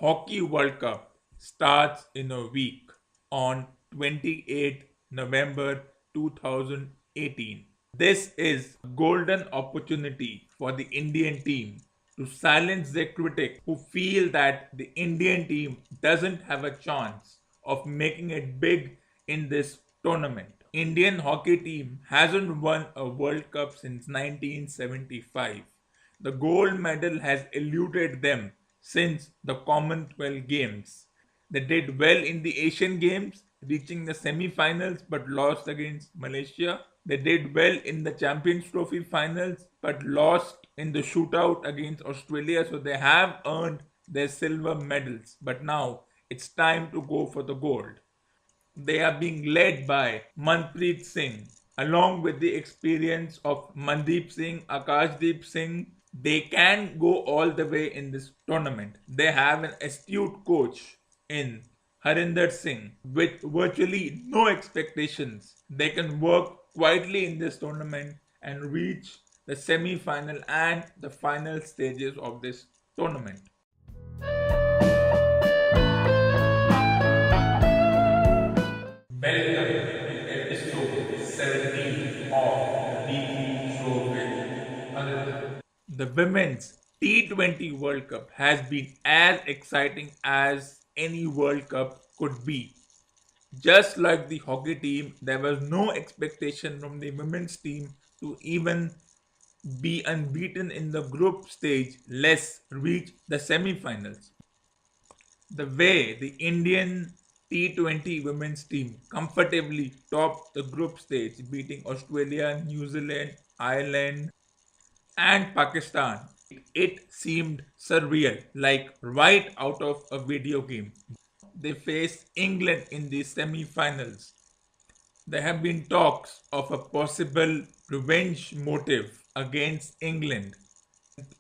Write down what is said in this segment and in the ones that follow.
Hockey World Cup starts in a week on 28th November 2018. This is a golden opportunity for the Indian team to silence their critics who feel that the Indian team doesn't have a chance of making it big in this tournament. Indian hockey team hasn't won a World Cup since 1975. The gold medal has eluded them since the Commonwealth Games. They did well in the Asian Games, reaching the semi-finals but lost against Malaysia. They did well in the Champions Trophy finals but lost in the shootout against Australia, so they have earned their silver medals. But now it's time to go for the gold. They are being led by Manpreet Singh, along with the experience of Mandeep Singh, Akashdeep Singh. They can go all the way in this tournament. They have an astute coach in Harinder Singh with virtually no expectations. They can work quietly in this tournament and reach the semi-final and the final stages of this tournament. Welcome to episode 17 of T20 World. The Women's T20 World Cup has been as exciting as any World Cup could be. Just like the hockey team, there was no expectation from the women's team to even be unbeaten in the group stage, less reach the semi-finals. The way the Indian T20 women's team comfortably topped the group stage, beating Australia, New Zealand, Ireland, and Pakistan. It seemed surreal, like right out of a video game. They faced England in the semi-finals. There have been talks of a possible revenge motive against England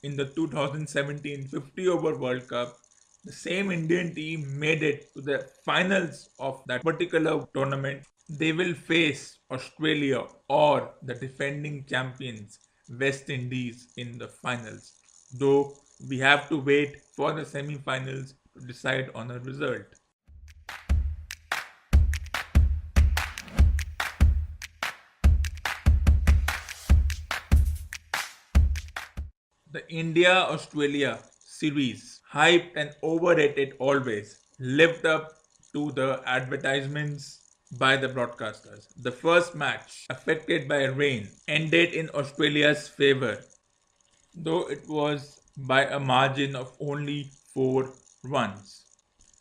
in the 2017 50-over World Cup. The same Indian team made it to the finals of that particular tournament. They will face Australia or the defending champions West Indies in the finals, though we have to wait for the semi-finals to decide on a result. The India-Australia series, hyped and overrated always, lived up to the advertisements by the broadcasters. The first match, affected by rain, ended in Australia's favour, though it was by a margin of only 4 runs.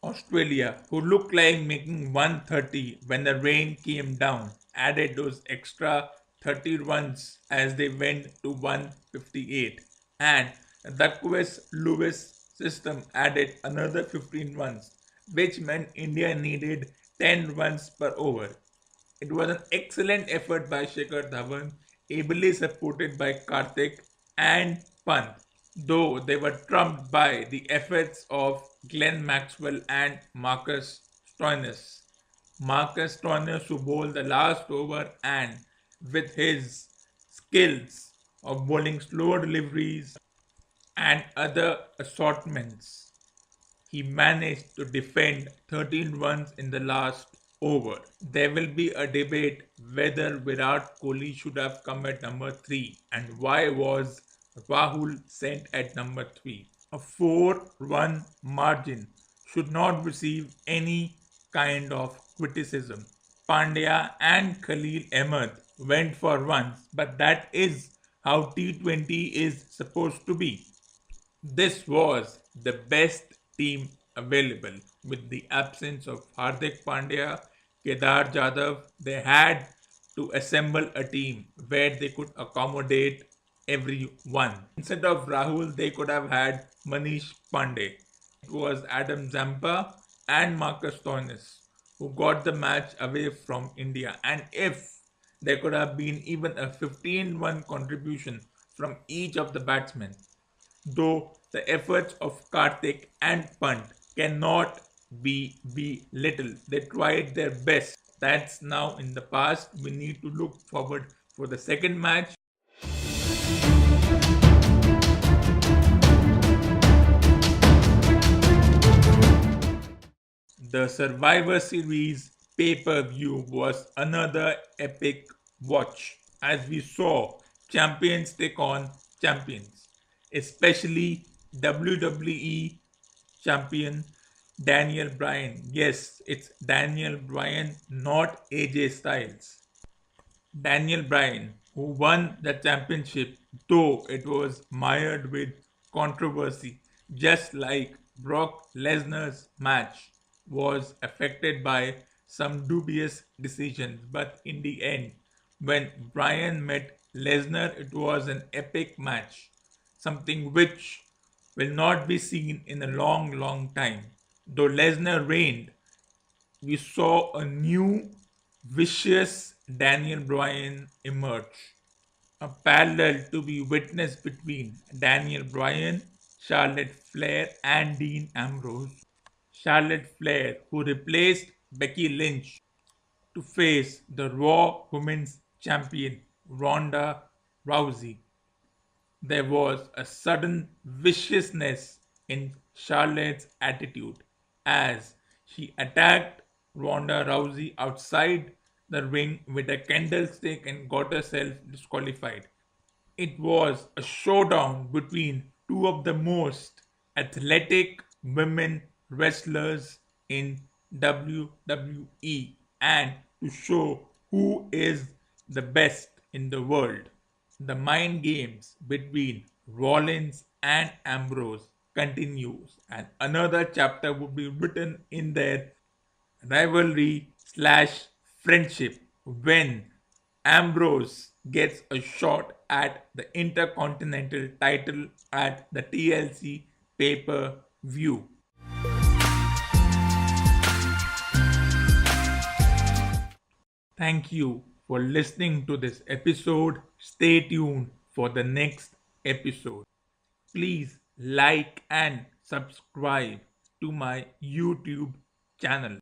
Australia, who looked like making 130 when the rain came down, added those extra 30 runs as they went to 158. And the Lewis system added another 15 runs, which meant India needed 10 runs per over. It was an excellent effort by Shikhar Dhawan, ably supported by Karthik and Pant, though they were trumped by the efforts of Glenn Maxwell and Marcus Stoinis. Marcus Stoinis, who bowled the last over, and with his skills of bowling slower deliveries and other assortments, he managed to defend 13 runs in the last over. There will be a debate whether Virat Kohli should have come at number 3 and why was Rahul sent at number 3. A 4-run margin should not receive any kind of criticism. Pandya and Khalil Ahmed went for runs, but that is how T20 is supposed to be. This was the best team available. With the absence of Hardik Pandya, Kedar Jadhav, they had to assemble a team where they could accommodate everyone. Instead of Rahul, they could have had Manish Pandey. It was Adam Zampa and Marcus Stoinis who got the match away from India. And if there could have been even a 15-run contribution from each of the batsmen, though the efforts of Karthik and Pant cannot be belittled. They tried their best. That's now in the past. We need to look forward for the second match. The Survivor Series pay-per-view was another epic watch as we saw champions take on champions, especially WWE champion Daniel Bryan. Yes, it's Daniel Bryan, not AJ Styles. Daniel Bryan, who won the championship, though it was mired with controversy, just like Brock Lesnar's match was affected by some dubious decisions. But in the end, when Bryan met Lesnar, it was an epic match, something which will not be seen in a long, long time. Though Lesnar reigned, we saw a new, vicious Daniel Bryan emerge. A parallel to be witnessed between Daniel Bryan, Charlotte Flair, and Dean Ambrose. Charlotte Flair, who replaced Becky Lynch to face the Raw Women's Champion Ronda Rousey. There was a sudden viciousness in Charlotte's attitude as she attacked Ronda Rousey outside the ring with a candlestick and got herself disqualified. It was a showdown between two of the most athletic women wrestlers in WWE and to show who is the best in the world. The mind games between Rollins and Ambrose continues, and another chapter would be written in their rivalry slash friendship when Ambrose gets a shot at the Intercontinental title at the TLC pay per view. Thank you for listening to this episode. Stay tuned for the next episode. Please like and subscribe to my YouTube channel.